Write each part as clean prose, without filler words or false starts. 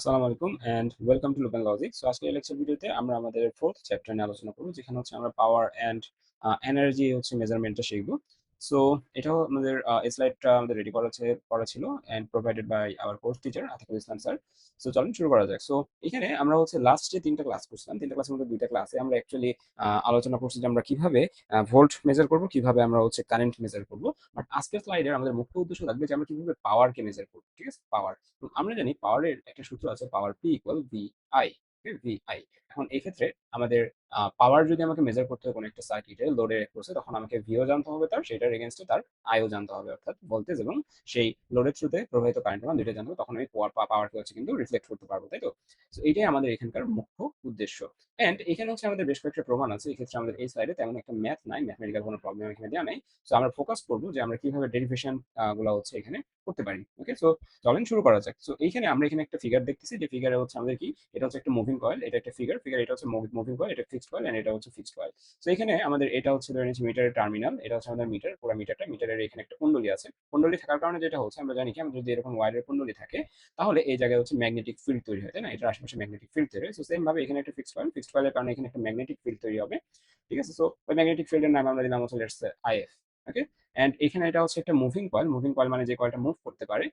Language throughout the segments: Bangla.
আসসালামু আলাইকুম and welcome to Lupen logic. So আজকের লেকচার ভিডিওতে আমরা আমাদের ফোর্থ চ্যাপ্টার নিয়ে আলোচনা করব, যেখানে হচ্ছে আমরা পাওয়ার এন্ড এনার্জি হচ্ছে মেজারমেন্টটা শিখবো। সো এটাও আমাদের এই স্লাইডটা আমাদের রেডি করা ছিল and provided by our course teacher Atiqul Islam sir. So চলুন শুরু করা যাক। সো এখানে আমরা হচ্ছে লাস্ট যে তিনটা ক্লাস করছিলাম, তিনটা ক্লাসের মধ্যে দুইটা ক্লাসে আমরা অ্যাকচুয়ালি আলোচনা করছি যে আমরা কিভাবে ভোল্ট মেজার করব, কিভাবে আমরা হচ্ছে কারেন্ট মেজার করব। বাট আজকের স্লাইডের আমাদের মুখ্য উদ্দেশ্য থাকবে যে আমরা কিভাবে পাওয়ারকে মেজার করব। ঠিক আছে, পাওয়ার। তো আমরা জানি পাওয়ারের একটা সূত্র আছে, power P equal V I. VI. এখন এই ক্ষেত্রে আমাদের পাওয়ার যদি আমাকে মেজার করতে হয় কোনো একটা সার্কিটে লোডে করছে, তখন আমাকে ভিও জানতে হবে, তার সেটার এগেনস্টে তার আইও জানতে হবে, অর্থাৎ ভোল্টেজ এবং সেই লোডের থ্রুতে প্রবাহিত কারেন্ট মান দুইটা জানতে হবে, তখন আমি পাওয়ারকে হচ্ছে কিন্তু রিফ্লেক্ট করতে পারবো, তাই তো? তো এইটাই আমাদের এখানকার মুখ্য উদ্দেশ্য। এন্ড এখানে হচ্ছে আমাদের বেশ কয়েকটা প্রমাণ আছে। এক্ষেত্রে আমাদের এই স্লাইডে তেমন একটা ম্যাথ নাই, ম্যাথমেটিক্যাল কোনো প্রবলেম এখানে দেওয়া নাই। সো আমরা ফোকাস করবো যে আমরা কিভাবে ডেরিভেশন গুলো হচ্ছে এখানে করতে পারি। ওকে, সো চলেন শুরু করা যাক। সো এইখানে আমরা এখানে একটা ফিগার দেখতেছি, যে ফিগারে হচ্ছে আমাদের কি, এটা হচ্ছে একটা মুভিং কয়েল, এটা একটা ফিগার, এটা হচ্ছে মুভিং কয়েল, এটা ফিক্সড কয়েল, এন্ড এটা হচ্ছে ফিক্সড কয়েল। সো এখানে আমাদের এটা হচ্ছে ধরে নিচ্ছি মিটারের টার্মিনাল, এটা হচ্ছে আমাদের মিটার, পুরো মিটারের এখানে একটা কুণ্ডলী আছে। কুণ্ডলী থাকার কারণে যেটা হচ্ছে, আমরা জানি কি, আমাদের যদি এরকম ওয়াইডের কুণ্ডলী থাকে, তাহলে এই জায়গায় হচ্ছে ম্যাগনেটিক ফিল্ড তৈরি হয়, তাই না? এটার আশেপাশে ম্যাগনেটিক ফিল্ড তৈরি হয়। সো সেম ভাবে এখানে একটা ফিক্সড কয়েলের কারণে এখানে একটা ম্যাগনেটিক ফিল্ড তৈরি হবে। ঠিক আছে, সো ওই ম্যাগনেটিক ফিল্ডের নাম আমরা দিলাম হচ্ছে let's say IF. Okay, and এখানে এটা হচ্ছে একটা মুভিং কয়েল মানে যে কয়েলটা মুভ করতে পারে।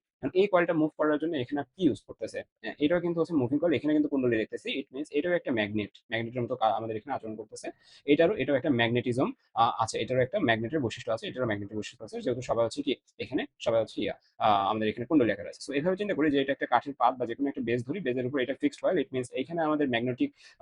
এই কয়েলটা মুভ করার জন্য এখানে কি ইউজ করতেছে, এটাও কিন্তু হচ্ছে মুভিং কয়েল, এখানে কিন্তু কুণ্ডলী দেখতেছি, ইট মিনস এটাও একটা ম্যাগনেটের মতো আমাদের এখানে আচরণ করতেছে। এটাও একটা ম্যাগনেটিজম আছে, এটারও একটা ম্যাগনেটের বৈশিষ্ট্য আছে, এটারও ম্যাগনেটের বৈশিষ্ট্য আছে, যেহেতু সবাই হচ্ছে কি, এখানে সবাই হচ্ছে আমাদের এখানে কুণ্ডলী আকার আছে। সো এভাবে চিন্তা করি যে এটা একটা কাঠের পাত বা যে কোনো একটা বেস ধরি, বেসের উপর এটা ফিক্সড কয়েল, ইট মিনস এখানে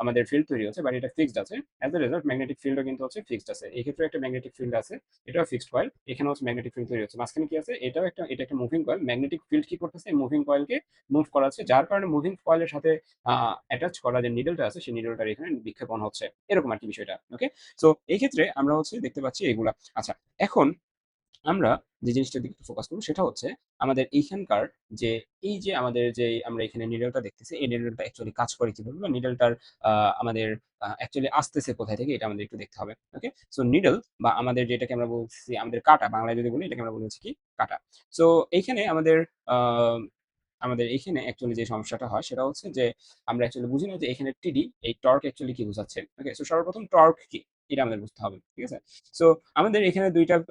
আমাদের ফিল্ড তৈরি হচ্ছে, বাট এটা ফিক্সড আছে। অ্যাজ এ রেজাল্ট ম্যাগনেটিক ফিল্ডও কিন্তু হচ্ছে ফিক্সড আছে, এই ক্ষেত্রে একটা ম্যাগনেটিক ফিল্ড আছে, এটাও ফিক্সড কয়েল, এখানে হচ্ছে ম্যাগনেটিক ফিল্ড তৈরি হচ্ছে, মাঝখানে কি আছে, এটা একটা মুভিং কয়েল, ম্যাগনেটিক ফিল্ড কি করতেছে, মুভিং কয়েলকে মুভ করাচ্ছে, যার কারণে মুভিং কয়েলের সাথে অ্যাটাচ করা যে নিডলটা আছে, সেই নিডলটার এখানে বিক্ষেপণ হচ্ছে, এরকম আর কি বিষয়টা। ওকে, সো এই ক্ষেত্রে আমরা হচ্ছে দেখতে পাচ্ছি এগুলা। আচ্ছা, এখন আমরা যে জিনিসটার দিকে ফোকাস করবো সেটা হচ্ছে আমাদের এইখানকার যে, এই যে আমাদের যে আমরা এখানে নিডলটা দেখতেছি, এই নিডলটা অ্যাকচুয়ালি কাজ করে কিভাবে, বা নিডলটার আমাদের অ্যাকচুয়ালি আসতেছে কোথায় থেকে, এটা আমাদের একটু দেখতে হবে। ওকে, সো নিডল বা আমাদের যেটাকে আমরা বলছি আমাদের কাটা, বাংলায় যদি বলি এটাকে আমরা বলি হচ্ছে কি কাটা। সো এইখানে আহ আমাদের এখানে অ্যাকচুয়ালি যে সমস্যাটা হয় সেটা হচ্ছে যে আমরা অ্যাকচুয়ালি বুঝি না যে এখানে টিডি, এই টর্ক অ্যাকচুয়ালি কি বোঝাচ্ছে। ওকে, সো সর্বপ্রথম টর্ক কি, এটা আমাদের বুঝতে হবে। ঠিক আছে, সো আমাদের এখানে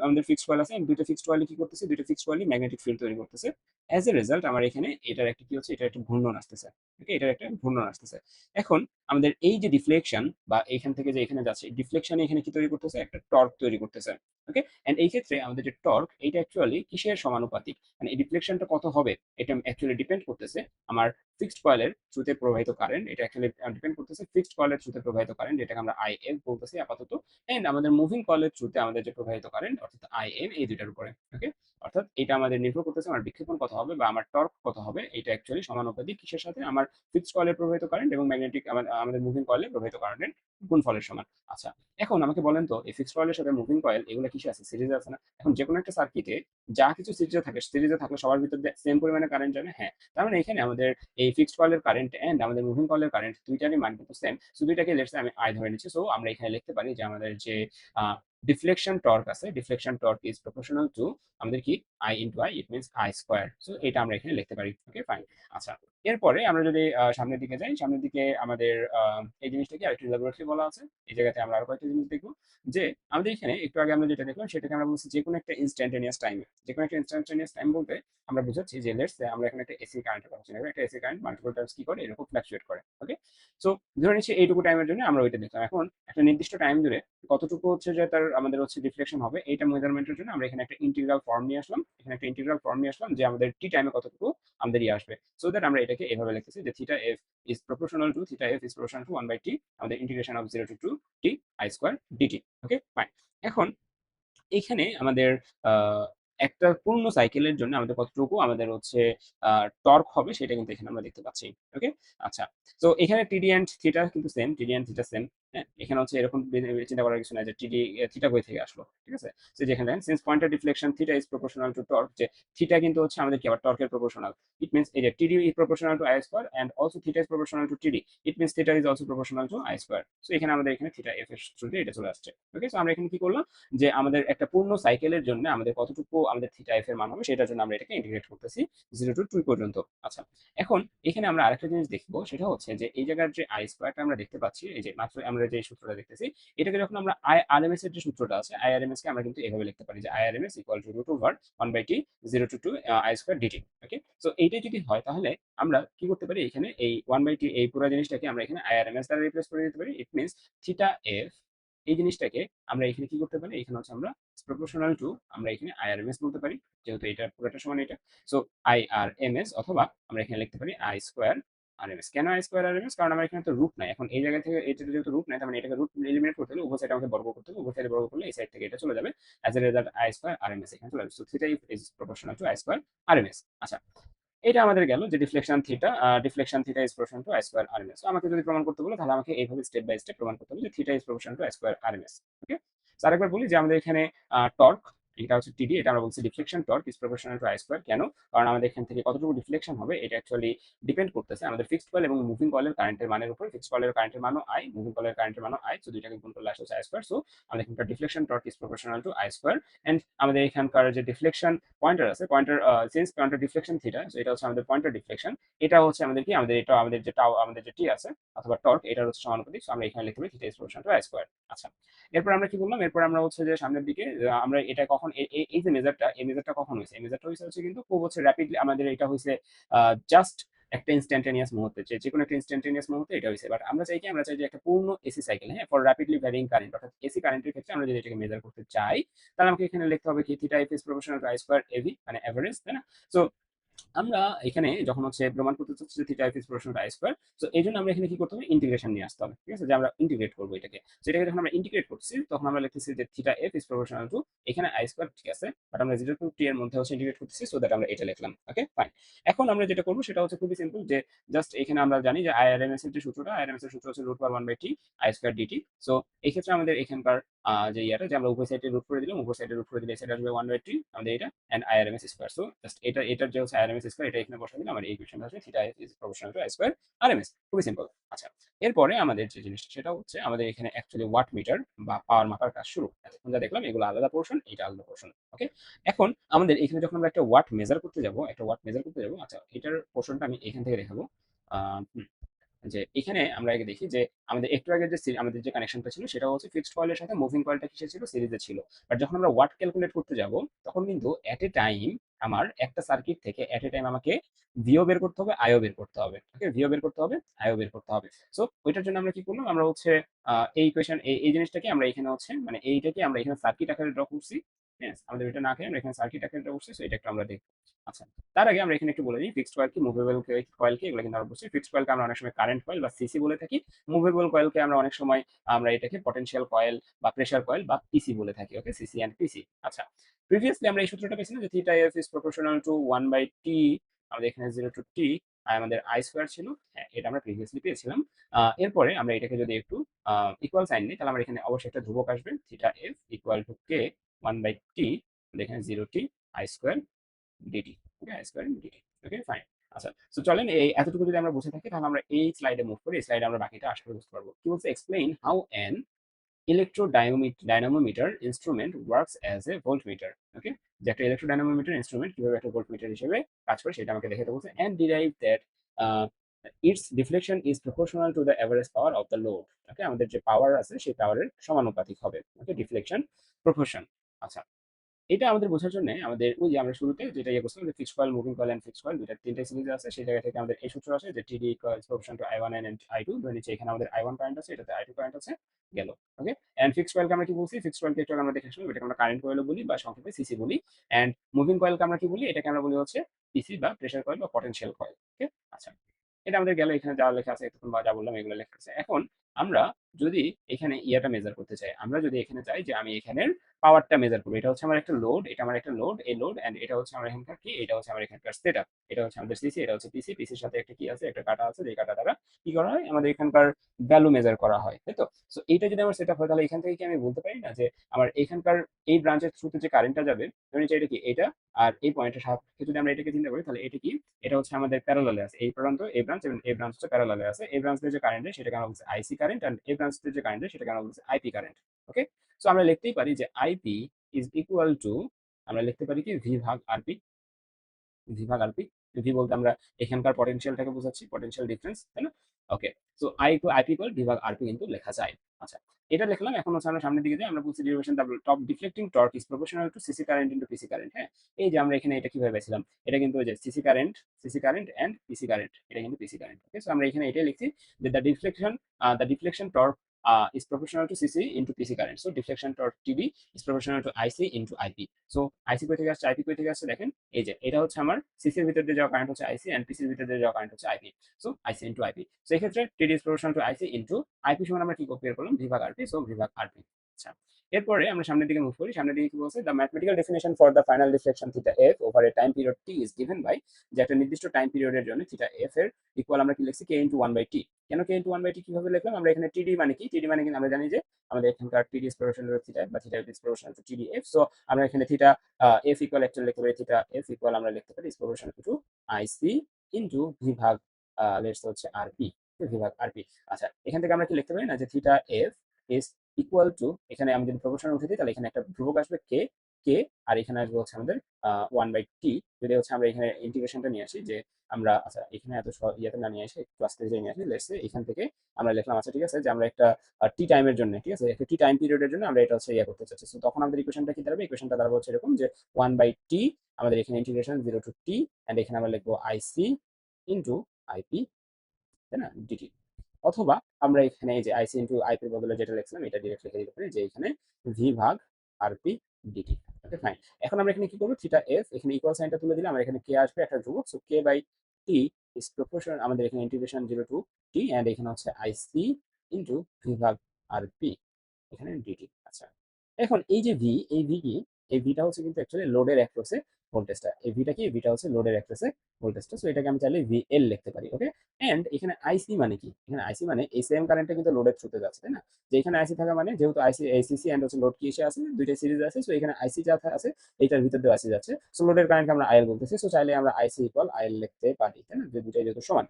আমাদের ফিক্সড কয়েল আছে, দুইটা ফিক্সড কয়েল কি করতেছে, দুইটা ফিক্সড কয়েলই ম্যাগনেটিক ফিল্ড তৈরি করতেছে। অ্যাজ এ রেজাল্ট আমার এখানে এটার একটা কি হচ্ছে, এটার একটা ঘূর্ণন আসতেছে। ওকে, এটার একটা ঘূর্ণন আসতেছে। এখন আমাদের এই যে ডিফ্লেকশন বা এখান থেকে যে এখানে যাচ্ছে, ডিফ্লেকশন এখানে কি তৈরি করতেছে, একটা টর্ক তৈরি করতেছে। ওকে, এন্ড এই ক্ষেত্রে আমাদের যে টর্ক, এটা অ্যাকচুয়ালি কিসের সমানুপাতিক, মানে এই ডিফ্লেকশনটা কত হবে, এটা অ্যাকচুয়ালি ডিপেন্ড করতেছে আমার ফিক্সড কয়েলের থ্রুতে প্রবাহিত কারেন্ট, এটা অ্যাকচুয়ালি ডিপেন্ড করতেছে ফিক্সড কয়েলের থ্রুতে প্রবাহিত কারেন্ট, যেটাকে আমরা আইএফ বলতেছি আপাতত, এন্ড আমাদের মুভিং কয়েলের থ্রুতে আমাদের যে প্রবাহিত কারেন্ট অর্থাৎ আইএম, এই দুইটার উপরে। ওকে, অর্থাৎ এটা আমাদের নির্ভর করতেছে আমার বিক্ষেপণ কত হবে বা আমার টর্ক কত হবে, এটা অ্যাকচুয়ালি সমানুপাতিক কিসের সাথে, আমার ফিক্সড কয়েলের প্রবাহিত কারেন্ট এবং আমাদের মুভিং কয়েলের প্রবাহিত কারেন্টের গুণফলের সমান। আচ্ছা, এখন আমাকে বলেন তো, এই ফিক্সড কয়েলের সাথে মুভিং কয়েল এগুলো কিসে আছে, সিরিজে আছে না? এখন যে কোনো একটা সার্কিটে যা কিছু সিরিজে থাকলে সবার ভিতর সেম পরিমাণে কারেন্ট যাবে। হ্যাঁ, তার মানে এখানে আমাদের এই ফিক্সড কয়েলের কারেন্ট এন্ড আমাদের মুভিং কয়েলের কারেন্ট দুইটারই মান কিন্তু সেম। সো দুইটাকে লেটস সে আমি আই ধরে নিচ্ছি। সো আমরা এখানে লিখতে পারি যে আমাদের যে ডিফ্লেকশন টর্ক আছে, deflection torque is proportional two আমাদের কি, I into I, it means I square. So এটা আমরা এখানে লিখতে পারি। ওকে, ফাইন। আচ্ছা, এরপরে আমরা যদি সামনের দিকে যাই, সামনের দিকে আমাদের এই জিনিসটাকে আরেকটু ল্যাবরেটরি বলা আছে। এই জায়গাতে আমরা আরো কয়েকটা জিনিস দেখবো, যে আমাদের এখানে একটু আগে আমরা যেটা দেখলাম সেটাকে আমরা বলছি যে কোনো একটা ইনস্ট্যান্টেনিয়াস টাইমে, যে কোনো একটা ইনস্ট্যান্টেনিয়াস টাইম বলতে আমরা বুঝাচ্ছি যে লেটস সে আমরা এখানে একটা এসি কারেন্টের কথা চিন্তা করি, একটা এসি কারেন্ট মাল্টিপল টাইমস কি করে, এরকম ফ্ল্যাকচুয়েট করে। ওকে, সো ধরে নিচ্ছি এইটুকু টাইমের জন্য আমরা ওইটা দেখলাম। এখন একটা নির্দিষ্ট টাইম জুড়ে কতটুকু হচ্ছে যে তার আমাদের হচ্ছে ডিফ্লেকশন হবে, এইটা মেজারমেন্টের জন্য আমরা এখানে একটা ইন্টিগ্রাল ফর্ম নিয়ে আসলাম, যে আমাদের টি টাইমে কতটুকু আমাদের আসবে। সো দ্যাট আমরা এটাকে এভাবে লিখতেছি যে theta F is proportional to, one by T, আমাদের integration of 0 to 2 T I square dt. Okay, fine. এখন এখানে আমাদের আহ, একটা পূর্ণ সাইকেলের জন্য আমাদের কতটুকু আমাদের হচ্ছে টর্ক হবে, সেটা কিন্তু এখানে আমরা দেখতে পাচ্ছি। ওকে, আচ্ছা, তো এখানে টিডি এন্ড থিটা কিন্তু সেম, টিডি এন্ড থিটা সেম। হ্যাঁ? এখানে হচ্ছে এরকম চিন্তা করার কিছু নাই যে থিটা কই থেকে আসলো। ঠিক আছে? তো যেখানে দেখেন সিন্স পয়েন্টের deflection theta is proportional two torque, যে থিটা কিন্তু হচ্ছে আমাদের কি আবার টর্কের প্রপোর্শনাল। ইট মিনস এই যে TD is proportional to I square and also theta is proportional to TD. It means theta is also proportional to I square. So এখানে আমাদের এখানে থিটা এফ এর সূত্রে এটা চলে আসছে। ওকে? সো আমরা এখানে কি করলাম যে আমাদের একটা পূর্ণ সাইকেলের জন্য আমাদের কতটুকু আমাদের থিটা এফ এর মান হবে সেটার জন্য আমরা এটাকে ইন্টিগ্রেট করতেছি 0 টু 2 পর্যন্ত। আচ্ছা, এখন এখানে আমরা আরেকটা জিনিস দেখবো, সেটা হচ্ছে যে এই জায়গার যে আই স্কয়ারটা আমরা দেখতে পাচ্ছি, এই যে মাত্র আমরা যে সূত্রটা দেখতেছি, এটাকে যখন আমরা আইআরএমএস এর যে সূত্রটা আছে, আইআরএমএস কে আমরা কিন্তু এভাবে লিখতে পারি যে IRMS equal to root over 1/t 0 to 2 I square dt. Okay? So এইটাই যদি হয় তাহলে আমরা কি করতে পারি, এখানে এই 1/t এই পুরো জিনিসটাকে আমরা এখানে আইআরএমএস দ্বারা রিপ্লেস করে দিতে পারি। ইট মিনস থিটা এফ এই জিনিসটাকে আমরা এখানে কি করতে পারি, এখানে হচ্ছে আমরা প্রপোর্শনাল টু আমরা এখানে আইআরএমএস বলতে পারি, যেহেতু এটা পুরোটা সমান এটা। সো আইআরএমএস, অথবা আমরা এখানে লিখতে পারি আই স্কয়ার আরএমএস। কেন আই স্কয়ার আরএমএস? কারণ আমার এখানে তো রুট নাই। এখন এই জায়গা থেকে এটা যেহেতু রুট নাই, তার মানে এটাকে রুট এলিমিনেট করতে হলে উভয় সাইড আমাকে বর্গ করতে হবে। উভয় সাইডে বর্গ করলে এই সাইড থেকে এটা চলে যাবে। As a result I square RMS এখানে চলে আসবে। So theta is proportional to I square RMS. আচ্ছা, এটা আমাদের গেল যে deflection theta is proportional to I square RMS. তো আমাকে যদি প্রমাণ করতে বলে তাহলে আমাকে এইভাবে স্টেপ বাই স্টেপ প্রমাণ করতে হবে যে theta is proportional to I square RMS. Okay? So আরেকবার বলি যে আমাদের এখানে টর্ক, এটা হচ্ছে টিডি, এটা আমরা বলছি deflection torque is proportional to I square. কেন? কারণ আমাদের এখান থেকে কতটুকু ডিফ্লেকশন হবে এটা অ্যাকচুয়ালি ডিপেন্ড করতেছে আমাদের ফিক্সড কয়েল এবং মুভিং কয়েলের কারেন্টের মানের উপর। ফিক্সড কয়েলের কারেন্টের মানও আই, মুভিং কয়েলের কারেন্টের মানও আই। সো দুইটাকে গুণ করলে আসে হচ্ছে আই স্কয়ার। সো আমাদের এখানকার deflection torque is proportional to I square. And আমাদের এখানকার যে ডিফ্লেকশন পয়েন্টার আছে, pointer since pointer deflection theta, so এটা হচ্ছে আমাদের পয়েন্টার ডিফ্লেকশন। এটা হচ্ছে আমাদের কি, আমাদের এটা আমাদের যে টাও আমাদের যে টি আছে অথবা টর্ক, এটার হচ্ছে সমানুপাতিক। সো আমরা এখানে লিখতে পারি theta is proportional to I square. আচ্ছা, এরপর আমরা কি বললাম, এরপর আমরা হচ্ছে যে সামনের দিকে আমরা এটা কখন এই যে মেজারটা, এই মেজারটা কখন হয়েছে, এই মেজারটা হয়েছে হচ্ছে কিন্তু খুব হচ্ছে র্যাপিডলি আমাদের এটা হয়েছে জাস্ট একটা ইনস্ট্যান্টানিয়াস মুহূর্তে, যে কোনো একটা ইনস্ট্যান্টানিয়াস মুহূর্তে এটা হয়েছে। বাট আমরা চাই কি, আমরা চাই যে একটা পূর্ণ এসি সাইকেল, হ্যাঁ, ফর র্যাপিডলি ভ্যারিং কারেন্ট, অর্থাৎ এসি কারেন্টের ক্ষেত্রে আমরা যদি এটাকে মেজার করতে চাই তাহলে আমাকে এখানে লিখতে হবে কি, theta F is proportional to I square av, মানে এভারেজ, তাই না? সো আমরা এখানে যখন হচ্ছে প্রমাণ করতে চাচ্ছি যে theta F is proportional to I square, so এই জন্য আমরা এখানে কি করতে হবে, ইন্টিগ্রেশন নিয়ে আসতে হবে। ঠিক আছে? যে আমরা ইন্টিগ্রেট করবো এটাকে। সো এটাকে যখন আমরা ইন্টিগ্রেট করছি তখন আমরা লিখতেছি যে theta F is proportional two, এখানে আই স্কয়ার, ঠিক আছে, বাট আমরা 0 টু টি এর মধ্যে হচ্ছে ইন্টিগ্রেট করতেছি, সো দ্যাট আমরা এটা লিখলাম। ওকে, ফাইন। এখন আমরা যেটা করবো সেটা হচ্ছে খুবই সিম্পল, যে জাস্ট এখানে আমরা জানি যে আইআরএমএস এর যে সূত্রটা, আইআরএমএস এর সূত্র হচ্ছে root over 1/t I square dt. So এই ক্ষেত্রে আমাদের এখানকার যে ইয়াটা, যে আমরা উভয় সাইডে রুট করে দিলাম, উভয় সাইডে রুট করে দিলে এই সাইড আসবে 1/t আমাদের এটা, and IRMS square. So just এটার যে হচ্ছে আইআরএমএস স্কয়ার, এটা এখানে বসাই দিলাম, আমার এই ইকুয়েশনটা আসবে theta is proportional to I square RMS. খুবই সিম্পল। আচ্ছা, এরপরে আমাদের যে জিনিসটা সেটা হচ্ছে আমাদের এখানে অ্যাকচুয়ালি ওয়াট মিটার বা পাওয়ার মাপার কাজ শুরু। এতক্ষণ যা দেখলাম এগুলো আলাদা পোর্শন, এটা আলাদা পোর্শন। ওকে, এখন আমাদের এখানে যখন আমরা একটা ওয়াট মেজার করতে যাব, আচ্ছা, এটার পোর্শনটা আমি এখান থেকে দেখাবো। হুম, যে এখানে আমরা আগে দেখি যে আমাদের একটু আগে যে আমাদের যে কানেকশনটা ছিল সেটা হচ্ছে ফিক্সড কয়েলের সাথে মুভিং কয়েলটা কিসে ছিল, সিরিজে ছিল। বাট যখন আমরা ওয়াট ক্যালকুলেট করতে যাব তখন কিন্তু এট এ টাইম আমার একটা সার্কিট থেকে এট এ টাইম আমাকে ভিও বের করতে হবে, আইও বের করতে হবে। ওকে, ভিও বের করতে হবে, আইও বের করতে হবে। সো ওইটার জন্য আমরা কি করলাম, আমরা হচ্ছে এই ইকুয়েশন, এই জিনিসটাকে আমরা এখানে হচ্ছে মানে এইটাকে আমরা এখানে সার্কিট আকারে ড্র করছি। হ্যাঁ, আমাদের এটা না খেয়ে আমরা এখানে সার্কিট আকারে ড্র করছি। সো এটা একটু আমরা দেখব। আচ্ছা, তার আগে আমরা এখানে একটু বলে দিই ফিক্সড কয়েল কি, মুভেবল কয়েল কি, এগুলো কিন্তু আমরা বুঝছি। ফিক্সড কয়েলকে আমরা অনেক সময় কারেন্ট কয়েল বা সিসি বলে থাকি। মুভেবল কয়েলকে আমরা অনেক সময় আমরা এটাকে পটেনশিয়াল কয়েল বা প্রেসার কয়েল বা পিসি বলে থাকি। ওকে, সিসি এন্ড পিসি। আচ্ছা, প্রিভিয়াসলি আমরা এই সূত্রটা পেয়েছিলাম যে theta F is proportional two 1/t, আমাদের এখানে 0 টু টি আর আমাদের আই স্কয়ার ছিল। হ্যাঁ, এটা আমরা প্রিভিয়াসলি পেয়েছিলাম। এরপরে আমরা এটাকে যদি একটু ইকুয়াল সাইন নিই তাহলে আমরা এখানে অবশ্যই একটা ধ্রুবক আসবে, theta F equal to K 1/t, এখানে 0t I square dt. Okay, I square dt. Okay, fine. আচ্ছা, সো চলেন এই এতটুকু যদি আমরা বুঝে থাকি তাহলে আমরা এই স্লাইডে মুভ করি। এই স্লাইডে আমরা বাকিটা আশা করি বুঝতে পারবো। কি বলছে, explain how an electrodynamometer instrument works as a voltmeter. Okay, যে একটা ইলেকট্রোডাইনামোমিটার ইনস্ট্রুমেন্ট কিভাবে একটা ভোল্টমিটার হিসেবে কাজ করে সেটা আমাকে দেখাতে বলছে। And derive that its deflection is proportional to the average power of the load. Okay, আমাদের যে পাওয়ার আছে সেই পাওয়ারের সমানুপাতিক হবে। Okay, deflection proportion. আচ্ছা, এটা আমাদের বোঝার জন্য আমাদের ওই যে আমরা শুরুতে যেটা ইয়ে করছিলাম যে fixed coil, moving coil and fixed coil দুইটা তিনটা সিরিজ আছে, সেই জায়গা থেকে আমাদের এই সূত্র আছে যে টিডি equals proportion two I1 and I2। ধরে নিচ্ছি এখানে আমাদের I1 কারেন্ট আছে, এটাতে I2 কারেন্ট আছে, গেল। ওকে, এন্ড ফিক্সড কয়েলকে আমরা কি বলছি, ফিক্সড কয়েলকে একটু আমরা দেখে আসলাম, এটাকে আমরা কারেন্ট কয়েলও বলি বা সংক্ষেপে সিসি বলি। এন্ড মুভিং কয়েলকে আমরা কি বলি, এটাকে আমরা বলি হচ্ছে পিসি বা প্রেসার কয়েল বা পটেনশিয়াল কয়েল। ওকে, আচ্ছা, এটা আমাদের গেল। এখানে যা লেখা আছে এতক্ষণ বা যা বললাম এগুলো লেখা আছে। এখন আমরা যদি এখানে ইয়াটা মেজার করতে চাই, আমরা যদি এখানে চাই যে আমি এখানের পাওয়ারটা মেজার করবো, এটা হচ্ছে আমার একটা লোড, এটা আমার একটা লোড, এই লোড এন্ড এটা হচ্ছে আমার এখানকার কি, এটা হচ্ছে আমার এখানকার সেটআপ, এটা হচ্ছে আমাদের সিসি, এটা হচ্ছে পিসি, পিসির সাথে একটা কি আছে, একটা কাটা আছে, যে কাটা দ্বারা কি করা হয়, আমাদের এখানকার ভ্যালু মেজার করা হয়, তাই তো। সো এইটা যদি আমার সেটআপ হয়, তাহলে এখান থেকে কি আমি বলতে পারি না যে আমার এখানকার এই ব্রাঞ্চের থ্রুতে যে কারেন্টটা যাবে, ধরে নিচ্ছি এটা কি, এটা আর এই পয়েন্টের সাপেক্ষে যদি আমরা এটাকে চিন্তা করি, তাহলে এটা কি, এটা হচ্ছে আমাদের প্যারালালে আছে, এই প্রান্ত এই ব্রাঞ্চ এবং এই ব্রাঞ্চ হচ্ছে প্যারালালে আছে, এই ব্রাঞ্চের যে কারেন্ট সেটাকে আমরা বলছি আইসি কারেন্ট, এন্ড এই ব্রাঞ্চের যে কারেন্ট সেটাকে আমরা বলছি আইপি কারেন্ট। ওকে, সো আমরা লিখতেই পারি যে আইপি ইজ ইকুয়াল টু, আমরা লিখতে পারি কি ভি ভাগ আরপি, ভি ভাগ আরপি। ভি বলতে আমরা এখানকার পটেনশিয়ালটাকে বোঝাচ্ছি, পটেনশিয়াল ডিফারেন্স, তাই না। ওকে, সো আইপি ইকুয়াল ভি ভাগ আরপি কিন্তু লেখা যায়। আচ্ছা, এটা লিখলাম। এখন হচ্ছে আমরা সামনের দিকে যাই, আমরা বলছি duration the top deflecting torque is proportional two CC current into PC current. হ্যাঁ, এই যে আমরা এখানে এটা কিভাবে পেয়েছিলাম, এটা কিন্তু ওই যে CC current and PC current, এটা কিন্তু পিসি কারেন্ট। ওকে, সো আমরা এখানে এটাই লিখছি যে the deflection torque is proportional to CC into PC current. So deflection torque TD is proportional to IC into IP. So IC কই থেকে আসছে, IP কই থেকে আসছে, দেখেন এই যে এটা হচ্ছে আমার সিসি এর ভিতর দিয়ে যাওয়া কারেন্ট হচ্ছে IC এন্ড পিসির ভিতর দিয়ে যাওয়া কারেন্ট হচ্ছে IP. So IC into IP. So এই ক্ষেত্রে TD is proportional to IC into IP সমান আমরা কি বের করলাম, V ভাগ RP. সো V ভাগ RP। আচ্ছা, এরপরে আমরা সামনের দিকে মুভ করি। সামনের দিকে কি বলছে, the mathematical definition for the final deflection theta F over a time period T is given by, যে একটা নির্দিষ্ট টাইম পিরিয়ডের জন্য থিটা এফ এর ইকুয়াল আমরা কি লিখছি, কে ইনটু 1/t। কেন কে ইনটু 1/t কিভাবে লিখলাম, আমরা এখানে টিডি মানে কি, টিডি মানে কিন্তু আমরা জানি যে আমাদের এখানকার টিডি ইজ প্রপোর্শনাল টু থিটা বা থিটা ইজ প্রপোর্শনাল টু টিডি এফ। সো আমরা এখানে থিটা এফ ইকুয়াল অ্যাকচুয়ালি লিখতে পারি, থিটা এফ ইকুয়াল আমরা লিখতে পারি is proportional two IC into V ভাগ লেটস হচ্ছে আরপি, ভি ভাগ আরপি। আচ্ছা, এখান থেকে আমরা কি লিখতে পারি না যে theta F is equal to, এখানে আমি যদি প্রপোর্শনাল উঠে দিই তাহলে এখানে একটা ধ্রুবক আসবে কে, কে আর এখানে আসবে হচ্ছে আমাদের 1/t। যদি হচ্ছে আমরা এখানে ইন্টিগ্রেশনটা নিয়ে আসি, যে আমরা আচ্ছা এখানে এত ইয়েতে না নিয়ে আসি, ক্লাস টেস্টে নিয়ে আসি, লেটস সে এখান থেকে আমরা লিখলাম, আচ্ছা ঠিক আছে, যে আমরা একটা টি টাইমের জন্য, ঠিক আছে, একটা টি টাইম পিরিয়ডের জন্য আমরা এটা হচ্ছে ইয়ে করতে চাচ্ছি। সো তখন আমাদের ইকুয়েশনটা কি দাঁড়াবে, ইকুয়েশনটা দাঁড়াবে হচ্ছে এরকম যে 1/t, আমাদের এখানে ইন্টিগ্রেশন 0 টু টি, এন্ড এখানে আমরা লিখবো আইসি ইনটু আইপি, তাই না, ডিটি। অথবা আমরা এখানে এই যে আইসি ইনটু আইপির বদলে যেটা লিখছিলাম এটা ডিরেক্ট লিখে দিতে পারি, যে এখানে ভি ভাগ আরপি ডিটি। Okay fine. এখন আমরা এখানে কি করবো, থিটা এফ এখানে ইকুয়াল সাইনটা তুলে দিলে আমরা এখানে কে আসবে একটা ধ্রুবক, so K by T is proportional, আমাদের এখানে ইন্টিগ্রেশন 0 টু টি, এন্ড এখানে হচ্ছে আইসি ইনটু ভি ভাগ আরপি, এখানে ডিটি। আচ্ছা, এখন এই যে ভি, এই ভি কি, এই ভিটা হচ্ছে কিন্তু অ্যাকচুয়ালি লোডের অ্যাক্রসে ভোল্টেজটা, এই ভিটা কি, ভিটা হচ্ছে লোডের অ্যাক্রসে ভোল্টেজটা। সো এটাকে আমি চাইলে ভিএল লিখতে পারি। ওকে, এন্ড এখানে আইসি মানে কি, এখানে আইসি মানে এই সেম কারেন্টটা কিন্তু লোডের থ্রুতে যাচ্ছে, তাই না। যে এখানে আইসি থাকা মানে যেহেতু আইসি এসিসি এন্ড হচ্ছে লোড কি এসে আছে, দুইটা সিরিজ আছে, সো এখানে আইসি যা আছে এইটার ভিতর দিয়ে আইসি যাচ্ছে, সো লোডের কারেন্টকে আমরা আইএল বলতেছি। সো চাইলে আমরা আইসি ইকুয়াল আইএল লিখতে পারি, তাই না, যে দুইটাই যেহেতু সমান।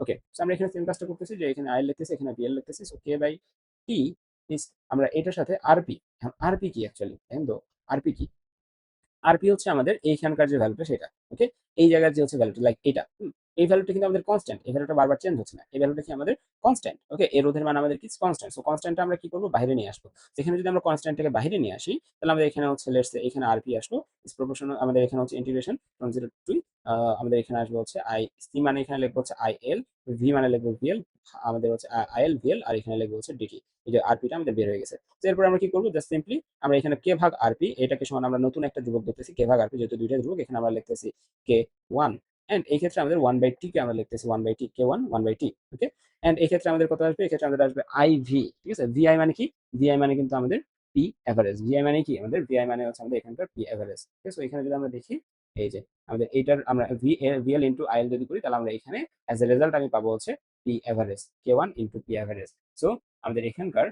ওকে, সো আমরা এখানে সেম কাজটা করতেছি, যে এখানে আইএল লিখতেছি, এখানে ভিএল লিখতেছি। So K by T is, আমরা এটার সাথে আরপি, এখন আরপি কি অ্যাকচুয়ালি, দেখেন তো আরপি কি, আরপি হচ্ছে আমাদের এইখানকার যে ভ্যালুটা সেটা। ওকে, এই জায়গার যে হচ্ছে ভ্যালুটা, লাইক এটা, এই ভ্যালুটা কিন্তু আমাদের কনস্ট্যান্ট, এই ভ্যালুটা বারবার চেঞ্জ হচ্ছে না, এই ভ্যালুটা কি আমাদের কনস্ট্যান্ট। ওকে, এর রোধের মান আমাদের কি কনস্ট্যান্ট। সো কনস্ট্যান্টটা আমরা কি করবো, বাইরে নিয়ে আসবো। এখানে যদি আমরা কনস্ট্যান্টটাকে বাইরে নিয়ে আসি, তাহলে আমাদের এখানে হচ্ছে লেটস সে এখানে আরপি আসলো ইজ প্রপোর্শনাল, আমাদের এখানে হচ্ছে ইন্টিগ্রেশন ফ্রম 0 টু আমাদের এখানে আসবে হচ্ছে আই সি, মানে এখানে লিখবো হচ্ছে আইএল, ভি মানে লিখবো ভিএল, আমাদের হচ্ছে আইএল ভিএল, আর এখানে লিখবো হচ্ছে ডিটি। এই যে আরপিটা আমাদের বের হয়ে গেছে। তো এরপর আমরা কি করবো, জাস্ট সিম্পলি আমরা এখানে কে ভাগ আরপি, এটাকে সমান আমরা নতুন একটা ধ্রুবক দেখতেছি কে ভাগ আরপি, যেহেতু দুইটা ধ্রুবক এখানে আমরা লিখতেছি কে ওয়ান, এন্ড এই ক্ষেত্রে আমাদের 1/t কে আমরা লিখতেছি 1/t, K one 1/t। Okay, and এই ক্ষেত্রে আমাদের কত আসবে, এই ক্ষেত্রে আমাদের আসবে আইভি। ঠিক আছে, ভিআই মানে কি, ভিআই মানে কিন্তু আমাদের পি এভারেজ, ভিআই মানে কি আমাদের, ভিআই মানে হচ্ছে আমাদের এখানকার পি এভারেজ। ঠিক আছে, এখানে যদি আমরা দেখি, এই যে আমাদের এইটার আমরা ভিএল ইন্টু আইএল যদি করি, তাহলে আমরা এখানে অ্যাজ এ রেজাল্ট আমি পাবো হচ্ছে P average, K one into P average. So আমাদের এখানকার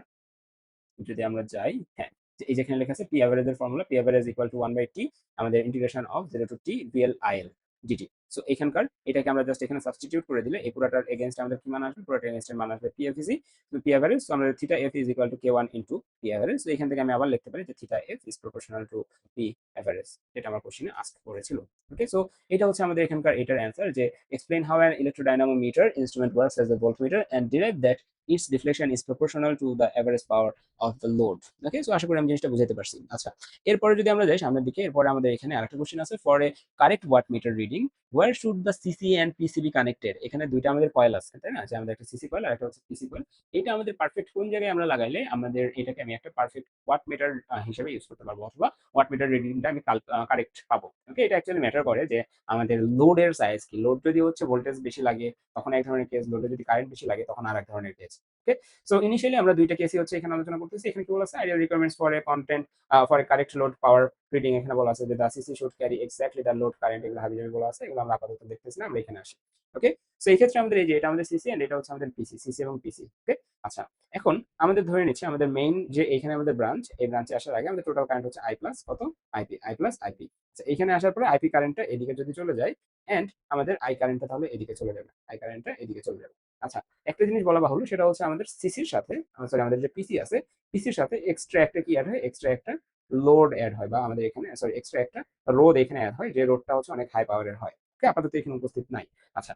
যদি আমরা যাই, হ্যাঁ, এই যেখানে লেখা আছে পি অ্যাভারেজের formula, P average equal to 1/t, আমাদের integration of 0 to T VL IL dt. So এখানকার এটাকে আমরা জাস্ট এখানে সাবস্টিটিউট করে দিলে এই পুরোটার এগেইনস্ট আমাদের কি মান আসবে, পুরোটার এগেইনস্ট মান আসবে পি এফ ইজি, তো পি অ্যাভারেজ। সো আমরা theta F is equal to K one into P average. তো এখান থেকে আমি আবার লিখতে পারি যে theta F is proportional two P average, এটা আমার কোশ্চেনে আস্ক করেছিল। ওকে, সো এটা হচ্ছে আমাদের এখানকার এটার অ্যান্সার, যে explain how an electrodynamometer instrument works as a voltmeter and derive that its deflection is proportional to the average power of the load. Okay, so আশা করি আমি জিনিসটা বুঝাতে পারছি। আচ্ছা, এরপরে যদি আমরা যাই সামনের দিকে, এরপরে আমাদের এখানে আরেকটা কোশ্চেন আছে, for a correct watt meter reading where should the CC and PC be connected. এখানে দুইটা আমাদের কয়েল আছে, তাই না, যে আমাদের একটা সিসি কয়েল আর একটা হচ্ছে পিসি কয়েল। এটা আমাদের পারফেক্ট কোন জায়গায় আমরা লাগাইলে আমাদের এটাকে আমি একটা পারফেক্ট ওয়াট মিটার হিসেবে ইউজ করতে পারবো, অথবা ওয়াট মিটার রিডিংটা আমি কারেক্ট পাবো। ওকে, এটা অ্যাকচুয়ালি ম্যাটার করে যে আমাদের লোডের সাইজ কি, লোড যদি হচ্ছে ভোল্টেজ বেশি লাগে তখন এক ধরনের কেস, লোডে যদি কারেন্ট বেশি লাগে তখন আর এক ধরনের কেস। ওকে, সো ইনিশিয়ালি আমরা দুইটা কেসই হচ্ছে এখানে আলোচনা করতেছি। এখানে কি বলা আছে, ideal requirements for a content for a correct load power reading. এখানে বলা আছে যে the CC should carry exactly the load current. এগুলো হাবিজাবি বলা আছে, এগুলো আমরা আপাতত দেখতেছি না, আমরা এখানে আসি। ওকে, সো এই ক্ষেত্রে আমাদের এই যে এটা আমাদের সিসি এন্ড এটা হচ্ছে আমাদের পিসি, সিসি এবং পিসি। ওকে, আচ্ছা, এখন আমাদের ধরে নিচ্ছি আমাদের মেইন যে এখানে আমাদের ব্রাঞ্চ, এই ব্রাঞ্চে আসার আগে আমাদের টোটাল কারেন্ট হচ্ছে আই প্লাস কত, আইপি, আই প্লাস আইপি। আচ্ছা, এখানে আসার পরে আইপি কারেন্টটা এদিকে যদি চলে যায় এন্ড আমাদের আই কারেন্টটা তাহলে এদিকে চলে যাবে, আই কারেন্টটা এদিকে চলে যাবে। আচ্ছা, একটা জিনিস বলা বাহুল্য, সেটা হচ্ছে আমাদের সিসির সাথে, সরি আমাদের যে পিসি আছে, পিসির সাথে এক্সট্রা একটা কি অ্যাড হয়, এক্সট্রা একটা লোড অ্যাড হয়, বা আমাদের এখানে সরি এক্সট্রা একটা রোধ এখানে অ্যাড হয়, যে রোধটা হচ্ছে অনেক হাই পাওয়ারের হয়। ওকে, আপাতত এখানে উপস্থিত নাই। আচ্ছা,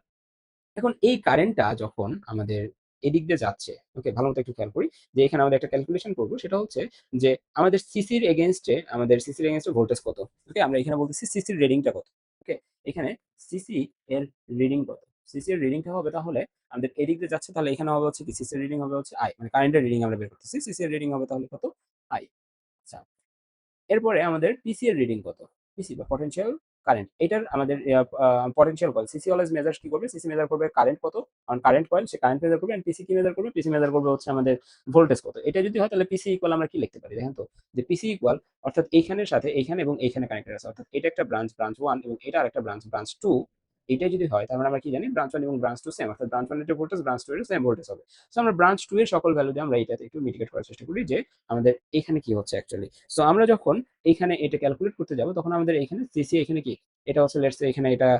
এখন এই কারেন্টটা যখন আমাদের এদিক দিয়ে যাচ্ছে, ওকে, ভালো মতো একটু খেয়াল করি যে এখানে আমাদের একটা ক্যালকুলেশন করবো, সেটা হচ্ছে যে আমাদের সিসির এগেনস্টে, আমাদের সিসির এগেনস্টে ভোল্টেজ কত। ওকে, আমরা এখানে বলতেছি সিসির রিডিংটা কত। ওকে, এখানে সিসি এর রিডিং কত, সিসি এর রিডিংটা হবে তাহলে আমাদের এদিক দিয়ে যাচ্ছে, তাহলে এখানে হবে হচ্ছে কি, সিসি এর রিডিং হবে হচ্ছে আই, মানে কারেন্টের রিডিং আমরা বের করতেছি, সিসি এর রিডিং হবে তাহলে কত, আই। আচ্ছা, এরপরে আমাদের পিসি এর রিডিং কত, পিসি বা পটেনশিয়াল কারেন্ট, এটার আমাদের potential coil, CC always measure কি করবে, সিসি মেজার করবে কারেন্ট কত, কারণ কারেন্ট কয়েল সে কারেন্ট মেজার করবে, এন্ড পিসি কি মেজার করবে, পিসি মেজার করবে হচ্ছে আমাদের ভোল্টেজ কত। এটা যদি হয় তাহলে পিসি ইকুয়াল আমরা কি লিখতে পারি, দেখেন তো, যে পিসি ইকুয়াল অর্থাৎ এইখানের সাথে এইখানে এবং এইখানে কানেক্টেড আছে, অর্থাৎ এটা একটা ব্রাঞ্চ, ব্রাঞ্চ 1, এবং এটা আরেকটা ব্রাঞ্চ, ব্রাঞ্চ 2। এটা যদি হয় তার মানে আমরা কি জানি, ব্রাঞ্চ 1 এবং ব্রাঞ্চ 2 সেম, অর্থাৎ ব্রাঞ্চ 1 এর যে ভোল্টেজ ব্রাঞ্চ 2 এর সেম ভোল্টেজ হবে। সো আমরা ব্রাঞ্চ 2 এর সকল ভ্যালু দিয়ে আমরা এটাতে একটু মিটিগেট করার চেষ্টা করি যে আমাদের এখানে কি হচ্ছে অ্যাকচুয়ালি। সো আমরা যখন এখানে এটা ক্যালকুলেট করতে যাব তখন আমাদের এখানে সিসি এখানে কি, এটা হচ্ছে লেটস সে এখানে এটা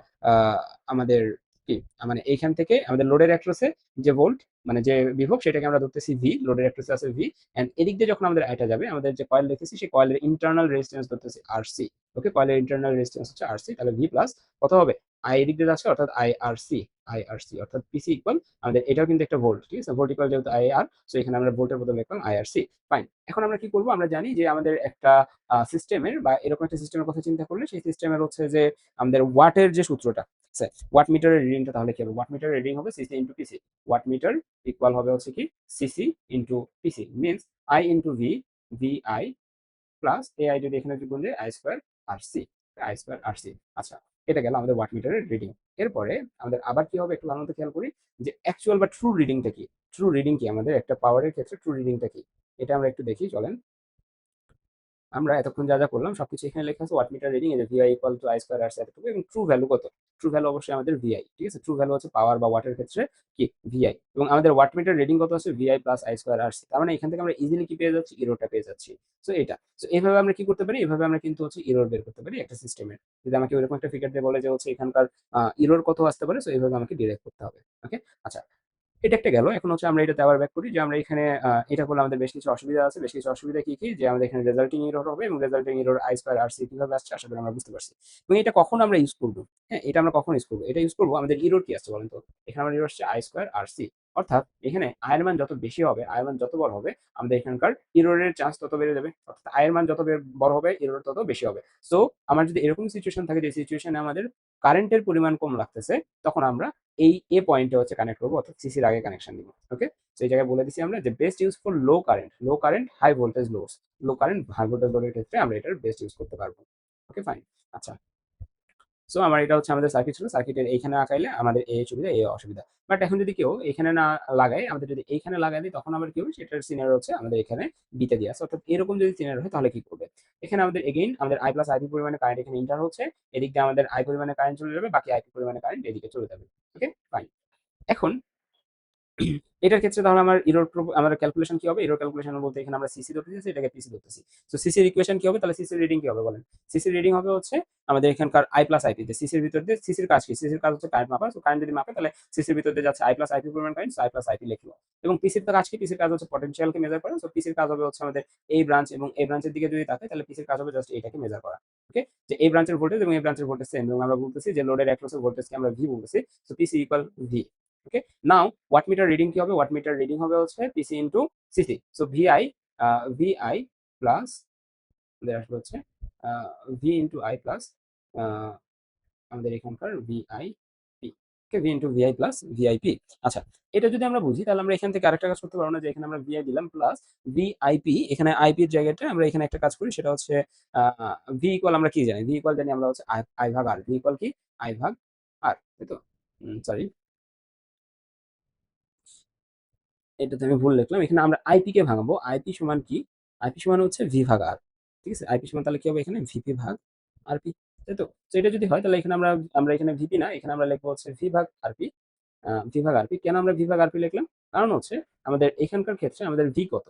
আমাদের কি, মানে এইখান থেকে আমাদের লোডের অ্যাক্রসে যে ভোল্ট, মানে যে বিভব, সেটাকে আমরা ধরতেছি ভি, লোডের অ্যাক্রসে আছে ভি, এন্ড এদিক দিয়ে যখন আমাদের এটা যাবে, আমাদের যে কয়েল দেখতেছি সেই কয়েলের ইন্টারনাল রেজিস্ট্যান্স ধরতেছি আরসি। ওকে, কয়েলের ইন্টারনাল রেজিস্ট্যান্স হচ্ছে আরসি, তাহলে ভি প্লাস কত হবে, আই এদিক দিয়ে যাচ্ছে অর্থাৎ I R C, I R C অর্থাৎ পিসি ইকুয়াল আমাদের এটাও কিন্তু একটা ভোল্ট, ঠিক আছে, ভোল্ট ইকুয়াল যেহেতু আই আর, সো এখানে আমরা ভোল্টের বদলে লিখলাম আই আর সি। ফাইন, এখন আমরা কি করবো, আমরা জানি যে আমাদের একটা সিস্টেমের বা এরকম একটা সিস্টেমের কথা চিন্তা করলে সেই সিস্টেমের হচ্ছে যে আমাদের ওয়াটের যে সূত্রটা, ওয়াট মিটারের রিডিংটা তাহলে কি হবে, ওয়াট মিটারের রিডিং হবে CC into PC. Watt meter equal হবে হচ্ছে কি CC into PC, means I into V, V I plus এ আই যদি এখানে গুণ যায় I square R C, I square R C. আচ্ছা, এটা গেল আমাদের ওয়াট মিটারের রিডিং। এরপরে আমাদের আবার কি হবে একটু ভালো মতো খেয়াল করি, যে অ্যাকচুয়াল বা ট্রু রিডিংটা কি, ট্রু রিডিং কি আমাদের একটা পাওয়ারের ক্ষেত্রে ট্রু রিডিংটা কি, এটা আমরা একটু দেখি চলেন। আমরা এতক্ষণ যা যা করলাম সবকিছু এখানে লেখা আছে, ওয়াট মিটার রিডিং, এই যে VI equal to I square আর এতটুকু, এবং ট্রু ভ্যালু কত, ট্রু ভ্যালু অবশ্যই আমাদের ভিআই, ঠিক আছে, ট্রু ভ্যালু হচ্ছে পাওয়ার বা ওয়াটের ক্ষেত্রে কি ভিআই, এবং আমাদের ওয়াট মিটার রিডিং কত আছে VI plus I square R C. তার মানে এখান থেকে আমরা ইজিলি কি পেয়ে যাচ্ছি, ইরোরটা পেয়ে যাচ্ছি। সো এটা, সো এইভাবে আমরা কি করতে পারি, এভাবে আমরা কিন্তু হচ্ছে ইরোর বের করতে পারি একটা সিস্টেমের, যদি আমাকে ওইরকম একটা ফিগার দিয়ে বলে যে হচ্ছে এখানকার ইরোর কত আসতে পারে, সো এইভাবে আমাকে ডিরাইভ করতে হবে। ওকে, আচ্ছা, এটা একটা গেল। এখন হচ্ছে আমরা এটাতে আবার ব্যাক করি, যে আমরা এখানে এটা করলে আমাদের বেশ কিছু অসুবিধা আছে। বেশ কিছু অসুবিধা কি কি, যে আমাদের এখানে রেজাল্টিং এরর হবে, এবং resulting error I square R C কিভাবে আসছে আশা করি আমরা বুঝতে পারছি। এবং এটা কখন আমরা ইউজ করবো, হ্যাঁ, এটা আমরা কখন ইউজ করবো, এটা ইউজ করবো আমাদের ইরর কি আসছে বলেন তো, এখানে আমাদের ইরর আসছে আই স্কয়ার আর সি, অর্থাৎ এখানে আয়ের মান যত বেশি হবে, আয়ের মান যত বড় হবে, আমাদের এখানকার ইররের চান্স তত বেড়ে যাবে, অর্থাৎ আয়ের মান যত বড় হবে ইরর তত বেশি হবে। সো আমার যদি এরকম সিচুয়েশন থাকে, যে সিচুয়েশনে আমাদের কারেন্টের পরিমাণ কম লাগতেছে, তখন আমরা এই এ পয়েন্টে হচ্ছে কানেক্ট করবো, অর্থাৎ সিসির আগে কানেকশন দিব। ওকে, তো এই জায়গায় বলে দিছি আমরা যে best use for low current, low current high voltage loads, low current high voltage লোডের ক্ষেত্রে আমরা এটার বেস্ট ইউজ করতে পারবো। ওকে, ফাইন। আচ্ছা, সো আমার এটা হচ্ছে আমাদের সার্কিট ছিল, সার্কিটের এইখানে আঁকাইলে আমাদের এই সুবিধা এই অসুবিধা। বাট এখন যদি কেউ এখানে না লাগায়, আমাদের যদি এইখানে লাগাই দিই, তখন আবার কি হবে, সেটার সিনারি হচ্ছে আমাদের এখানে বিতে দিয়ে আছে, অর্থাৎ এরকম যদি সিনারি হয় তাহলে কি করবে, এখানে আমাদের এগেইন আমাদের আই প্লাস আইপি পরিমাণে কারেন্ট এখানে ইন্টার হচ্ছে, এদিক দিয়ে আমাদের আই পরিমাণে কারেন্ট চলে যাবে, বাকি আইপি পরিমাণে কারেন্ট এদিকে চলে যাবে। ওকে, ফাইন। এখন এটার ক্ষেত্রে তাহলে আমার ইরোর আমার ক্যালকুলেশন কি হবে, ইরোর ক্যালকুলেশন বলতে এখানে আমরা সিসি ধরতেছি, এটাকে পিসি ধরতেছি। তো সিসির ইকুয়েশন কি হবে, তাহলে সিসির রিডিং কি হবে বলেন, সিসির রিডিং হবে হচ্ছে আমাদের এখানকার আই প্লাস আইপি, যে সিসির ভিতর দিয়ে, সিসির কাজ কি, সিসির কাজ হচ্ছে কারেন্ট মাপা, তো কারেন্ট যদি মাপে তাহলে সিসির ভিতর দিয়ে যাচ্ছে আই প্লাস আইপি পরিমাণ কারেন্ট, আই প্লাস আইপি লিখলো। এবং পিসির তো কাজ কি, পিসির কাজ হচ্ছে পটেনশিয়ালকে মেজার করা, তো পিসির কাজ হবে হচ্ছে আমাদের এই ব্রাঞ্চ এবং এই ব্রাঞ্চের দিকে যদি তাকাই, তাহলে পিসির কাজ হবে জাস্ট এইটাকে মেজার করা। ওকে, যে এই ব্রাঞ্চের ভোল্টেজ এবং এই ব্রাঞ্চের ভোল্টেজ সেম, এবং আমরা বলতেছি যে লোডের অ্যাক্রসের ভোল্টেজকে আমরা ভি বলতেছি, তো PC equal V. Okay, now watt meter reading কি হবে, ওয়াট মিটার রিডিং হবে হচ্ছে PC into CC, so VI, VI plus আমাদের আসলে হচ্ছে ভি ইন্টু আই প্লাস আমাদের এখানকার VI P. Okay, V into VI plus VIP. আচ্ছা, এটা যদি আমরা বুঝি তাহলে আমরা এখান থেকে আরেকটা কাজ করতে পারবো না, যে এখানে আমরা ভিআই দিলাম প্লাস ভিআইপি, এখানে আইপির জায়গাটা আমরা এখানে একটা কাজ করি, সেটা হচ্ছে ভি ইকুয়াল আমরা কি জানি, ভি ইকুয়াল জানি আমরা হচ্ছে আই ভাগ আর, ভি ইকুয়াল কি আই ভাগ আর, তাই তো, সরি, এটাতে আমি ভুল লিখলাম, এখানে আমরা আইপি কে ভাঙাবো। আইপি সমান কি? আইপি সমান হচ্ছে ভি ভাগ আর। ঠিক আছে, আইপি সমান তাহলে কি হবে এখানে ভিপি ভাগ আরপি, তাই তো? তো এটা যদি হয় তাহলে এখানে আমরা আমরা এখানে ভিপি না, এখানে আমরা লিখবো হচ্ছে ভি ভাগ আরপি। ভি ভাগ আরপি, কেন আমরা ভি ভাগ আরপি লিখলাম? কারণ হচ্ছে আমাদের এখানকার ক্ষেত্রে আমাদের ভি কত,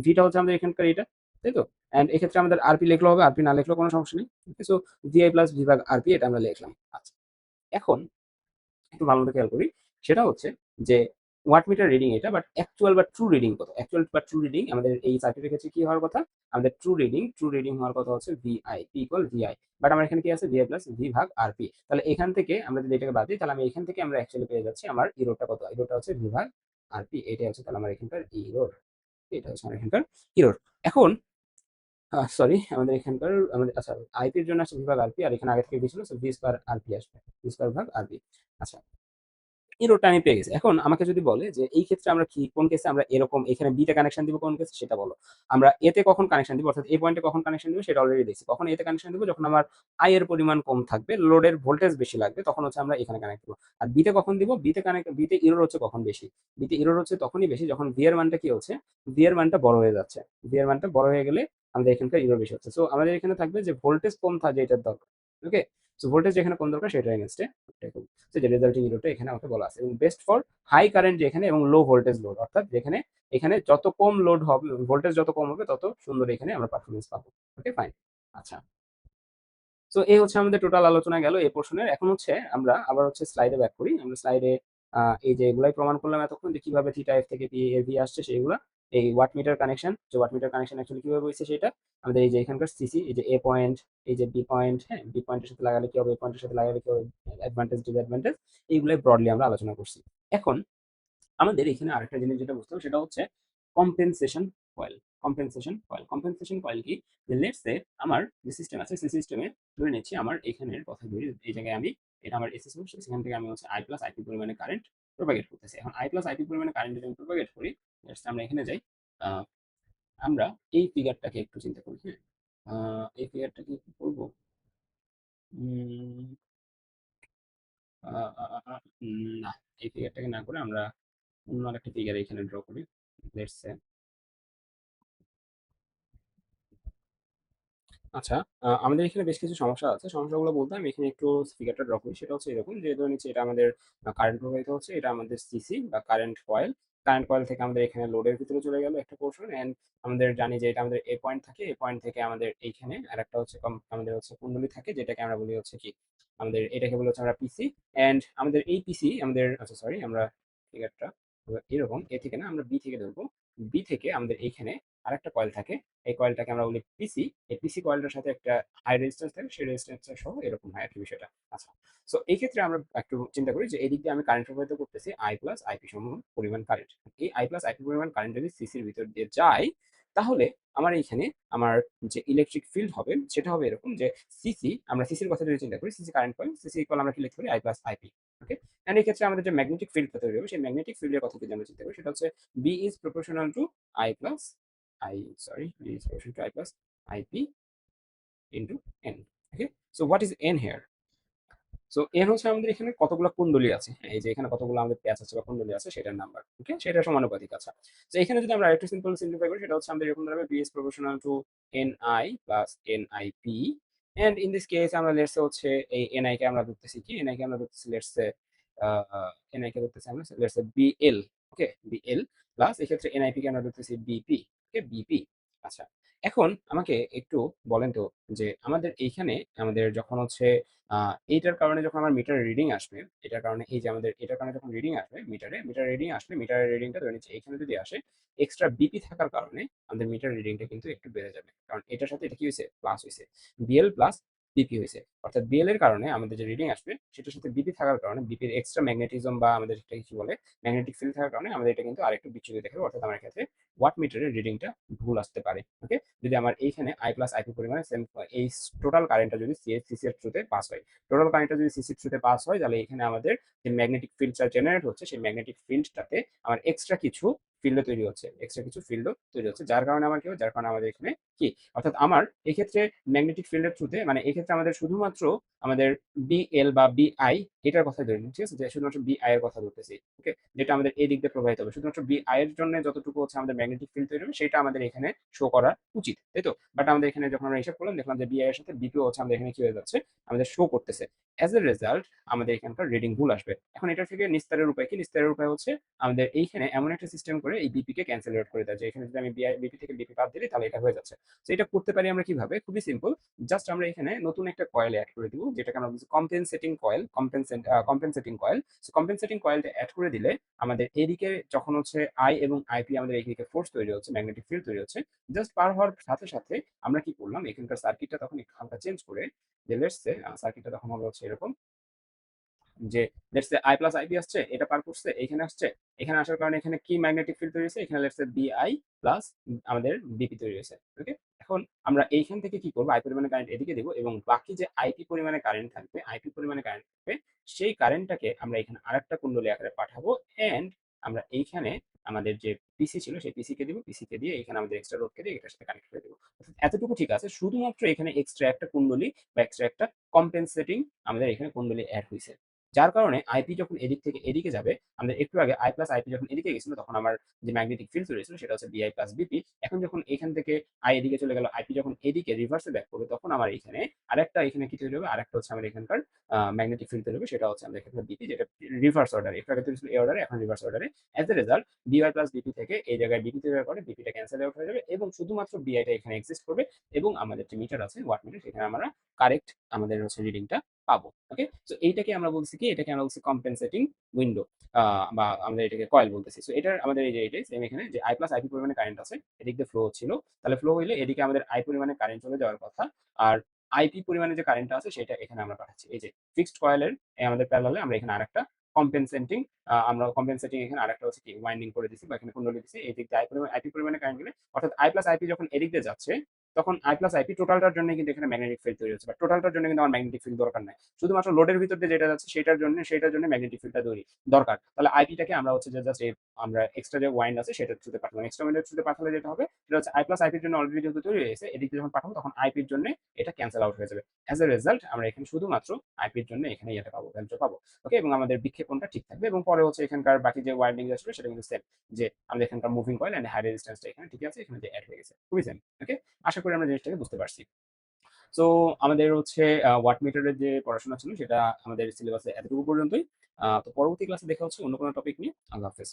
ভিটা হচ্ছে আমাদের এখানকার এটা, তাই তো? এন্ড এক্ষেত্রে আমাদের আরপি লিখলেও হবে, আরপি না লিখলেও কোনো সমস্যা নেই। সো ভিআই প্লাস ভি ভাগ আরপি এটা আমরা লিখলাম। আচ্ছা, এখন একটু ভালো মতো খেয়াল করি, সেটা হচ্ছে যে ওয়াট মিটার রিডিং এটা, বাট অ্যাকচুয়াল বা ট্রু রিডিং কত? অ্যাকচুয়াল বা ট্রু রিডিং আমাদের এই সার্কিটের ক্ষেত্রে কি হওয়ার কথা? আমাদের ট্রু রিডিং হওয়ার কথা হচ্ছে VI, P equal VI. But আমার এখানে কি আছে? ভিআই প্লাস ভি ভাগ আরপি। তাহলে এখান থেকে আমরা যদি এটাকে বাদ দিই, তাহলে আমি এখান থেকে আমরা অ্যাকচুয়ালি পেয়ে যাচ্ছি আমার ইরোরটা কত? ইরোরটা হচ্ছে ভি ভাগ আরপি, এটাই হচ্ছে তাহলে আমার এখানকার ইরোর। এটা হচ্ছে আমার এখানকার ইরোর। এখন সরি, আমাদের এখানকার আমাদের আচ্ছা আইপির জন্য আসছে ভি ভাগ আরপি, আর এখানে আগে থেকে দিয়েছিল ভি স্কোয়ার আরপি আসবে, ভি স্কোয়ার ভাগ আরপি। আচ্ছা, এই রোডটা আমি পেয়ে গেছি। এখন আমাকে যদি বলে যে এই ক্ষেত্রে আমরা কি কোন কেসে আমরা এরকম এখানে বি তে কানেকশন দিব, কোন কেসে সেটা বলো। আমরা এ তে কখন কানেকশন দিব, অর্থাৎ এই পয়েন্টে কখন কানেকশন দিব সেটা অলরেডি দেখছি। কখন এ তে কানেকশন দিব? যখন আমার আই এর পরিমাণ কম থাকবে, লোডের ভোল্টেজ বেশি লাগবে, তখন হচ্ছে আমরা এখানে কানেক্ট করব। আর বি তে কখন দিব? বি তে ইরর হচ্ছে কখন বেশি? বি তে ইরর হচ্ছে তখনই বেশি যখন ভি এর মানটা কি হচ্ছে? ভি এর মানটা বড় হয়ে যাচ্ছে। ভি এর মানটা বড় হয়ে গেলে আমাদের এখানকার ইরর বেশি হচ্ছে। সো আমাদের এখানে থাকবে যে ভোল্টেজ কম থাকে যেটার দরকার। ওকে? সো ভোল্টেজ যেখানে কম দরকার সেটার এগেইনস্টে যে রেজাল্টিং ইরোটা এখানে আমাকে বলা আছে, এবং বেস্ট ফর হাই কারেন্ট যেখানে এবং লো ভোল্টেজ লোড, অর্থাৎ যেখানে এখানে যত কম লোড হবে, ভোল্টেজ যত কম হবে তত সুন্দর এখানে আমরা পারফরমেন্স পাবো। ওকে, ফাইন। আচ্ছা, তো এই হচ্ছে আমাদের টোটাল আলোচনা গেল এই পোর্শনের। এখন হচ্ছে আমরা আবার হচ্ছে স্লাইডে ব্যাক করি। আমরা স্লাইডে এই যে এগুলাই প্রমাণ করলাম এতক্ষণ যে কিভাবে থিটা এফ থেকে পি এ ভি আসছে সেইগুলা। এই ওয়াট মিটার কানেকশন, যে ওয়াট মিটার কানেকশন অ্যাকচুয়ালি কিভাবে হয়েছে সেটা আমাদের এই যে এখানকার সিসি, এই যে এ পয়েন্ট, এই যে বি পয়েন্ট, হ্যাঁ বি পয়েন্টের সাথে লাগালে কি হবে, এ পয়েন্টের সাথে লাগালে কি হবে, অ্যাডভান্টেজ ডিসঅ্যাডভান্টেজ, এইগুলাই ব্রডলি আমরা আলোচনা করছি। এখন আমাদের এখানে আরেকটা জিনিস যেটা বুঝতে হবে সেটা হচ্ছে কম্পেনসেশন কয়েল। কম্পেনসেশন কয়েল কি? যে লেটস সে আমার যে সিস্টেম আছে সেই সিস্টেমে ধরে নিচ্ছি আমার এখানের কথা ধরি, এই জায়গায় আমি এটা আমার এসি সোর্স, সেখান থেকে আমি হচ্ছে আই প্লাস আইপি পরিমাণে কারেন্ট প্রোপাগেট করতেছি। এখন আই প্লাস আইপি পরিমাণে কারেন্ট যদি আমি প্রোপাগেট করি, লেটস আমরা এখানে যাই, আহ, আমরা এই ফিগারটাকে একটু চিন্তা করি, হ্যাঁ এই ফিগারটাকে কি করবো? উম, না, এই ফিগারটাকে না করে আমরা অন্য আরেকটা ফিগার এখানে ড্র করি। লেটস সে আচ্ছা, আমাদের এখানে বেশ কিছু সমস্যা আছে। সমস্যাগুলো বলতে আমি এখানে একটু ফিগারটা ড্র করি। সেটা হচ্ছে এরকম যে ধরে নিচ্ছি এটা আমাদের কারেন্ট প্রবাহিত হচ্ছে, এটা আমাদের সিসি বা কারেন্ট কয়েল। কারেন্ট কয়েল থেকে আমাদের এখানে লোডের ভিতরে চলে গেল একটা পোর্শন, এন্ড আমাদের জানি যে এটা আমাদের এ পয়েন্ট থাকে, এ পয়েন্ট থেকে আমাদের এইখানে আরেকটা হচ্ছে আমাদের হচ্ছে কুণ্ডলী থাকে, যেটাকে আমরা বলি হচ্ছে কি, আমাদের এটাকে বলি হচ্ছে আমরা পিসি। এন্ড আমাদের এই পিসি আমাদের, আচ্ছা সরি, আমরা ফিগারটা এরকম এ থেকে না, আমরা বি থেকে ধরবো। বি থেকে আমাদের এইখানে আরেকটা কয়েল থাকে, এই কয়েলটাকে আমরা বলি পিসি। এই পিসি কয়েলটার সাথে একটা হাই রেজিস্ট্যান্স থাকে, সেই রেজিস্ট্যান্সটা সহ এরকম হয় আর কি বিষয়টা। আচ্ছা, সো এই ক্ষেত্রে আমরা একটু চিন্তা করি যে এই দিক দিয়ে আমি কারেন্ট প্রবাহিত করতেছি আই প্লাস আইপি সমান পরিমাণ কারেন্ট। এই আই প্লাস আইপি পরিমাণ কারেন্ট যদি সিসির ভিতর দিয়ে যায়, তাহলে আমার এইখানে আমার যে ইলেকট্রিক ফিল্ড হবে সেটা হবে এরকম যে সিসি, আমরা সিসির কথা যদি চিন্তা করি, CC current coil, CC equal আমরা কি লিখতে পারি I plus IP. Okay, and এই ক্ষেত্রে আমাদের যে ম্যাগনেটিক ফিল্ডটা তৈরি হবে, সেই ম্যাগনেটিক ফিল্ডের কথা যদি আমরা চিন্তা করি, সেটা হচ্ছে B is proportional to I plus I sorry, B is proportional to I plus IP into N. Okay, so what is N here? So N হচ্ছে আমাদের এখানে কতগুলো কুণ্ডলী আছে, এই যে এখানে কতগুলো আমাদের প্যাচ আছে বা কুণ্ডলী আছে সেটার নাম্বার। ওকে, সেটা সমানুপাতিক। আচ্ছা, তো এখানে যদি আমরা আরেকটু সিম্পল সিম্পলিফাই করি, সেটা হচ্ছে আমাদের এরকম দাঁড়াবে B is proportional to N I plus N I P. And in this case আমরা লেটস হচ্ছে এই এন আই কে আমরা ধরতেছি কি, এন আই কে আমরা ধরতেছি লেটস এন আই কে ধরতেছি আমরা let's B L. Okay, B L plus এক্ষেত্রে এন আই পি কে আমরা ধরতেছি বিপি। ওকে, বিপি। আচ্ছা, এখন আমাকে একটু বলেন তো যে আমাদের এইখানে আমাদের যখন হচ্ছে এইটার কারণে যখন আমার মিটারে রিডিং আসবে, এটার কারণে এই যে আমাদের এটার কারণে যখন রিডিং আসবে মিটার রিডিং আসলে, মিটারের রিডিংটা ধরে নিচ্ছে এখানে যদি আসে, এক্সট্রা বিপি থাকার কারণে আমাদের মিটার রিডিংটা কিন্তু একটু বেড়ে যাবে, কারণ এটার সাথে এটা কি হয়েছে, প্লাস হয়েছে, বিএল প্লাস বিপি হয়েছে। অর্থাৎ বিএল এর কারণে আমাদের যে রিডিং আসবে সেটার সাথে বিপি থাকার কারণে, বিপির এক্সট্রা ম্যাগনেটিজম বা আমাদের এটাকে কি বলে, ম্যাগনেটিক ফিল্ড থাকার কারণে আমাদের এটা কিন্তু আরেকটু বিচ্যুতি দেখাবে, অর্থাৎ আমার ক্ষেত্রে ওয়াট মিটারের রিডিংটা ভুল আসতে পারে। ওকে, যদি আমার এইখানে আই প্লাস আইপি পরিমাণে সেম এই টোটাল কারেন্টটা যদি সিসি এর থ্রুতে পাস হয়, টোটাল কারেন্টটা যদি সিসির থ্রুতে পাস হয়, তাহলে এখানে আমাদের যে ম্যাগনেটিক ফিল্ডটা জেনারেট হচ্ছে সেই ম্যাগনেটিক ফিল্ডটাতে আমার এক্সট্রা কিছু ফিল্ডও তৈরি হচ্ছে, এক্সট্রা কিছু ফিল্ডও তৈরি হচ্ছে, যার কারণে আমার কি হয়, যার কারণে আমাদের এখানে কি, অর্থাৎ আমার এক্ষেত্রে ম্যাগনেটিক ফিল্ডের থ্রুতে, মানে এক্ষেত্রে আমাদের শুধুমাত্র আমাদের বিএল বা বিআই এটার কথা ধরে নিই, ঠিক আছে, যে শুধুমাত্র বিআই এর কথা ধরতেছি, ওকে, যেটা আমাদের এই দিক দিয়ে প্রবাহিত হবে, শুধুমাত্র বিআই এর জন্য যতটুকু হচ্ছে আমাদের ম্যাগনেটিক ফিল্ড তৈরি হবে সেটা আমাদের এখানে শো করা উচিত, তাই তো? বাট আমাদের এখানে যখন আমরা হিসাব করলাম দেখলাম যে বিআই এর সাথে বিপিও হচ্ছে আমাদের এখানে কি হয়ে যাচ্ছে, আমাদের শো করতেছে। অ্যাজ এ রেজাল্ট আমাদের এখানকার রিডিং ভুল আসবে। এখন এটা থেকে নিস্তারের উপায় কি? নিস্তারের উপায় হচ্ছে আমাদের এইখানে এমন একটা সিস্টেম করে এই বিপি কে ক্যান্সেল আউট করে দেয়, যে এখানে যদি আমি বিপি থেকে বিপি বাদ দিই তাহলে এটা হয়ে যাচ্ছে। তো এটা করতে পারি আমরা কিভাবে? খুবই সিম্পল। জাস্ট আমরা এখানে নতুন একটা কয়েল অ্যাড করে দিব, যেটাকে আমরা বলছি compensating coil, compensating coil. So compensating কয়েলটা অ্যাড করে দিলে আমাদের এদিকে যখন হচ্ছে আই এবং আইপি আমাদের এইদিকে ফোর্স তৈরি হচ্ছে, ম্যাগনেটিক ফিল্ড তৈরি হচ্ছে, জাস্ট পার হওয়ার সাথে সাথে আমরা কি করলাম, এখানকার সার্কিটটা তখন একটু হালকা চেঞ্জ করে, যে লেটস সে সার্কিটটা তখন হবে হচ্ছে এরকম, যে let's say I plus IP আসছে, এটা পার করছে, এখানে আসছে, এখানে আসার কারণে এখানে কি ম্যাগনেটিক ফিল্ড তৈরি হয়েছে, এখানে লেটস সে বিআই প্লাস আমাদের বিপি তৈরি হয়েছে, ওকে। এখন আমরা এইখান থেকে কি করবো, আই পরিমাণে কারেন্ট এদিকে দিব, এবং বাকি যে আইপি পরিমাণে কারেন্ট থাকবে, আইপি পরিমাণে কারেন্ট থাকবে, সেই কারেন্টটাকে আমরা এখানে আরেকটা কুণ্ডলী আকারে পাঠাবো, এন্ড আমরা এইখানে আমাদের যে পিসি ছিল সেই পিসি কে দিব, পিসি কে দিয়ে এখানে আমাদের এক্সট্রা রোধ কে দিয়ে এটার সাথে কানেক্ট করে দেবো। এতটুকু ঠিক আছে, শুধুমাত্র এখানে এক্সট্রা একটা কুণ্ডলী বা এক্সট্রা একটা কম্পেনসেটিং আমাদের এখানে কুণ্ডলী অ্যাড হয়েছে, যার কারণে আইপি যখন এদিক থেকে এদিকে যাবে, আমাদের একটু আগে আই প্লাস আইপি যখন এদিকে গেছিল তখন আমার যে ম্যাগনেটিক ফিল্ড তৈরি হয়েছিল সেটা হচ্ছে বিআই প্লাস বিপি। এখন যখন এখান থেকে আই এদিকে চলে গেল, আইপি যখন এদিকে রিভার্সে ব্যাক করবে, তখন আমার এখানে আরেকটা এখানে কি তৈরি হবে, আরেকটা হচ্ছে আমার এখানকার ম্যাগনেটিক ফিল্ড তৈরি হবে, সেটা হচ্ছে আমাদের এখানে বিপি, যেটা রিভার্স অর্ডারে, একটু আগে তৈরি ছিল এ অর্ডারে, এখন রিভার্স অর্ডারে। As a result by plus BP থেকে এই জায়গায় বিপি তৈরি হওয়ার পরে বিপিটা ক্যান্সেল আউট হয়ে যাবে, এবং শুধুমাত্র বিআইটা এখানে এক্সিস্ট করবে, এবং আমাদের যে মিটার আছে ওয়াট মিটার, সেখানে আমরা কারেক্ট আমাদের হচ্ছে রিডিংটা পাবো, ওকে। সো এইটাকে আমরা বলছি কি, এটাকে আমরা বলছি কম্পেনসেটিং উইন্ডো, বা আমরা এটাকে কয়েল বলতেছি। সো এটার আমাদের এই যে এটাই সেম, এখানে যে আই প্লাস আইপি পরিমাণে কারেন্ট আছে, এদিক দিয়ে ফ্লো হচ্ছিল, তাহলে ফ্লো হইলে এদিকে আমাদের আই পরিমাণে কারেন্ট চলে যাওয়ার কথা, আর আইপি পরিমাণে যে কারেন্টটা আছে সেটা এখানে আমরা পাঠাচ্ছি, এই যে ফিক্সড কয়েলের আমাদের প্যারালালে আমরা এখানে আরেকটা কম্পেনসেটিং, আমরা কম্পেনসেটিং এখানে আরেকটা হচ্ছে কি ওয়াইন্ডিং করে দিছি, বা এখানে কুণ্ডলী দিছি, এই দিক দিয়ে আইপি পরিমাণে কারেন্ট গেলে, অর্থাৎ আই প্লাস আইপি যখন এদিক দিয়ে যাচ্ছে, তখন আই প্লাস আইপি টোটালটার জন্য কিন্তু এখানে ম্যাগনেটিক ফিল্ড তৈরি হচ্ছে, বা টোটালটার জন্য কিন্তু আমার ম্যাগনেটিক ফিল্ড দরকার নাই, শুধুমাত্র লোডের ভিতর দিয়ে যেটা যাচ্ছে সেটার জন্য ম্যাগনেটিক ফিল্ডটা তৈরি দরকার। তাহলে আইপিটাকে আমরা হচ্ছে যে জাস্ট আমরা এক্সট্রা যে ওয়াইন্ড আছে সেটার থ্রুতে পাঠালাম, এক্সট্রা ওয়াইন্ডের থ্রুতে পাঠালে যেটা হবে সেটা হচ্ছে আই প্লাস আইপির জন্য অলরেডি যেহেতু তৈরি হয়েছে, এদিকে যখন পাঠাবো তখন আইপির জন্য এটা ক্যান্সেল আউট হয়ে যাবে। অ্যাজ এ রেজাল্ট আমরা এখানে শুধুমাত্র আইপির জন্য এখানে ইয়েটা পাবো, ভ্যালুটা পাবো, ওকে। এবং আমাদের বিক্ষেপণটা ঠিক থাকবে, এবং পরে হচ্ছে এখানকার বাকি যে ওয়াইন্ডিং আসবে সেটা কিন্তু সেম, যে আমাদের এখানকার মুভিং কয়েল এন্ড হাই রেজিস্ট্যান্সটা এখানে ঠিক আছে, এখানে যে অ্যাড হয়ে গেছে, খুবই সেম, ওকে। আশা করি আমরা জিনিসটাকে বুঝতে পারছি। সো আমাদের হচ্ছে ওয়াট মিটারের যে পড়াশোনা ছিল সেটা আমাদের সিলেবাসে এতটুকু পর্যন্তই। তো পরবর্তী ক্লাসে দেখা হচ্ছে অন্য কোনো টপিক নিয়ে। আল্লাহ হাফেজ।